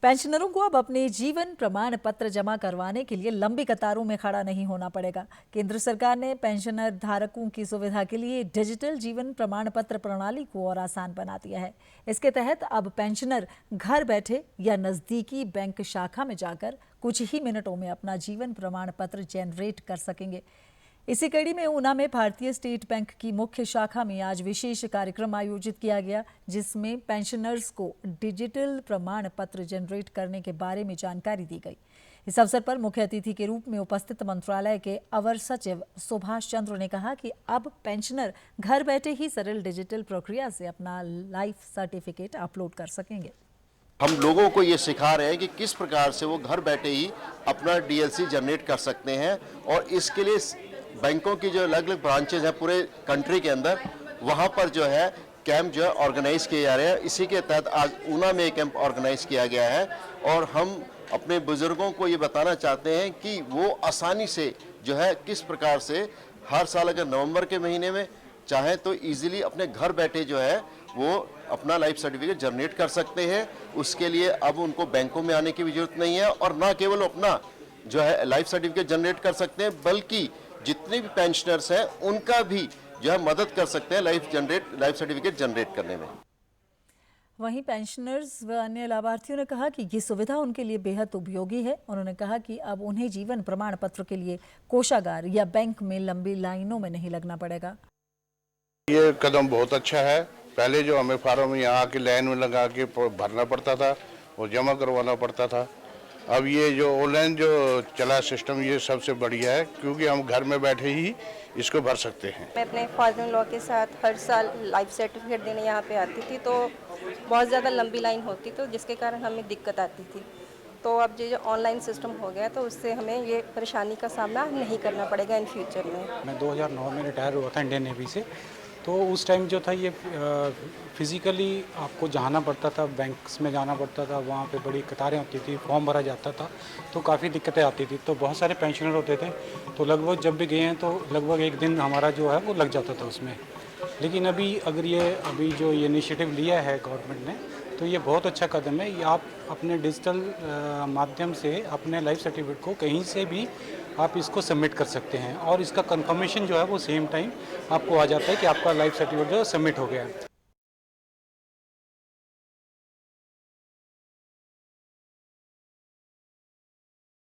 पेंशनरों को अब अपने जीवन प्रमाण पत्र जमा करवाने के लिए लंबी कतारों में खड़ा नहीं होना पड़ेगा। केंद्र सरकार ने पेंशनर धारकों की सुविधा के लिए डिजिटल जीवन प्रमाण पत्र प्रणाली को और आसान बना दिया है। इसके तहत अब पेंशनर घर बैठे या नजदीकी बैंक शाखा में जाकर कुछ ही मिनटों में अपना जीवन प्रमाण पत्र जनरेट कर सकेंगे। इसी कड़ी में ऊना में भारतीय स्टेट बैंक की मुख्य शाखा में आज विशेष कार्यक्रम आयोजित किया गया, जिसमें पेंशनर्स को डिजिटल प्रमाण पत्र जनरेट करने के बारे में जानकारी दी गई। इस अवसर पर मुख्य अतिथि के रूप में उपस्थित मंत्रालय के अवर सचिव सुभाष चंद्र ने कहा कि अब पेंशनर घर बैठे ही सरल डिजिटल प्रक्रिया से अपना लाइफ सर्टिफिकेट अपलोड कर सकेंगे। हम लोगों को ये सिखा रहे हैं कि किस प्रकार से वो घर बैठे ही अपना डीएलसी जनरेट कर सकते हैं, और इसके लिए बैंकों की जो अलग अलग ब्रांचेज हैं पूरे कंट्री के अंदर, वहाँ पर जो है कैंप जो है ऑर्गेनाइज किए जा रहे हैं। इसी के तहत आज ऊना में एक कैंप ऑर्गेनाइज किया गया है, और हम अपने बुजुर्गों को ये बताना चाहते हैं कि वो आसानी से जो है किस प्रकार से हर साल अगर नवंबर के महीने में चाहे तो इजीली अपने घर बैठे जो है वो अपना लाइफ सर्टिफिकेट जनरेट कर सकते हैं। उसके लिए अब उनको बैंकों में आने की भी जरूरत नहीं है, और ना केवल अपना जो है लाइफ सर्टिफिकेट जनरेट कर सकते हैं, बल्कि जितने भी पेंशनर्स हैं उनका भी जो है मदद कर सकते हैं लाइफ सर्टिफिकेट जनरेट करने में। वहीं पेंशनर्स व अन्य लाभार्थियों ने कहा कि ये सुविधा उनके लिए बेहद उपयोगी है। उन्होंने कहा कि अब उन्हें जीवन प्रमाण पत्र के लिए कोषागार या बैंक में लंबी लाइनों में नहीं लगना पड़ेगा। ये कदम बहुत अच्छा है। पहले जो हमें फार्म यहाँ आके लाइन में लगा के भरना पड़ता था और जमा करवाना पड़ता था, अब ये जो ऑनलाइन जो चला सिस्टम ये सबसे बढ़िया है, क्योंकि हम घर में बैठे ही इसको भर सकते हैं। मैं अपने फादर इन लॉ के साथ हर साल लाइफ सर्टिफिकेट देने यहाँ पे आती थी, तो बहुत ज़्यादा लंबी लाइन होती, तो जिसके कारण हमें दिक्कत आती थी। तो अब जो ऑनलाइन सिस्टम हो गया तो उससे हमें ये परेशानी का सामना नहीं करना पड़ेगा इन फ्यूचर में। मैं 2009 में रिटायर हुआ था इंडियन नेवी से, तो उस टाइम जो था ये फिज़िकली आपको जाना पड़ता था, बैंक्स में जाना पड़ता था, वहाँ पे बड़ी कतारें होती थी, फॉर्म भरा जाता था, तो काफ़ी दिक्कतें आती थी। तो बहुत सारे पेंशनर होते थे, तो लगभग जब भी गए हैं तो लगभग एक दिन हमारा जो है वो लग जाता था उसमें। लेकिन अभी जो ये इनिशिएटिव लिया है गवर्नमेंट ने, तो ये बहुत अच्छा कदम है। ये आप अपने डिजिटल माध्यम से अपने लाइफ सर्टिफिकेट को कहीं से भी आप इसको सबमिट कर सकते हैं, और इसका कंफर्मेशन जो है वो सेम टाइम आपको आ जाता है कि आपका लाइफ सर्टिफिकेट जो सबमिट हो गया है।